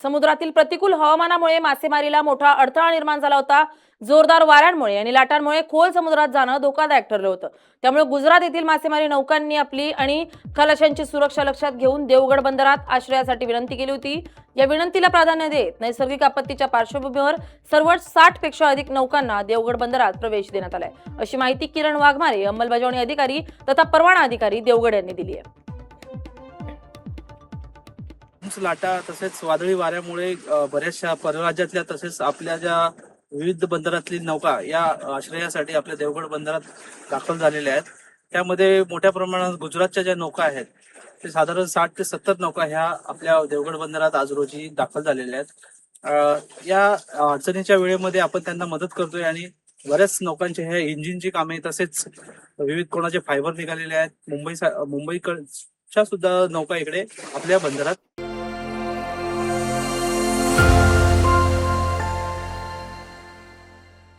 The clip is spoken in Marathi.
समुद्रातील प्रतिकूल हवामानामुळे मासेमारीला मोठा अडथळा निर्माण झाला होता। जोरदार वाऱ्यांमुळे आणि लाटांमुळे खोल समुद्रात जाणं धोकादायक ठरलं होतं। त्यामुळे गुजरात येथील मासेमारी नौकांनी आपली आणि खलाशांची सुरक्षा लक्षात घेऊन देवगड बंदरात आश्रयासाठी विनंती केली होती। या विनंतीला प्राधान्य देत नैसर्गिक आपत्तीच्या पार्श्वभूमीवर सर्व 60 पेक्षा अधिक नौकांना देवगड बंदरात प्रवेश देण्यात आलाय, अशी माहिती किरण वाघमारे, अंमलबजावणी अधिकारी तथा परवाना अधिकारी, देवगड यांनी दिली आहे। लाटा तसेच वादळी वाऱ्यामुळे बऱ्याचशा परराज्यातल्या तसेच आपल्या ज्या विविध बंदरातली नौका या आश्रयासाठी आपल्या देवगड बंदरात दाखल झालेल्या आहेत। त्यामध्ये मोठ्या प्रमाणात गुजरातच्या ज्या नौका आहेत ते साधारण 60 ते 70 नौका ह्या आपल्या देवगड बंदरात आज रोजी दाखल झालेल्या आहेत। या अडचणीच्या वेळेमध्ये आपण त्यांना मदत करतोय आणि बऱ्याच नौकांचे हे इंजिनची कामे तसेच विविध कोणाचे फायबर निघालेले आहेत। मुंबईच्या सुद्धा नौका इकडे आपल्या बंदरात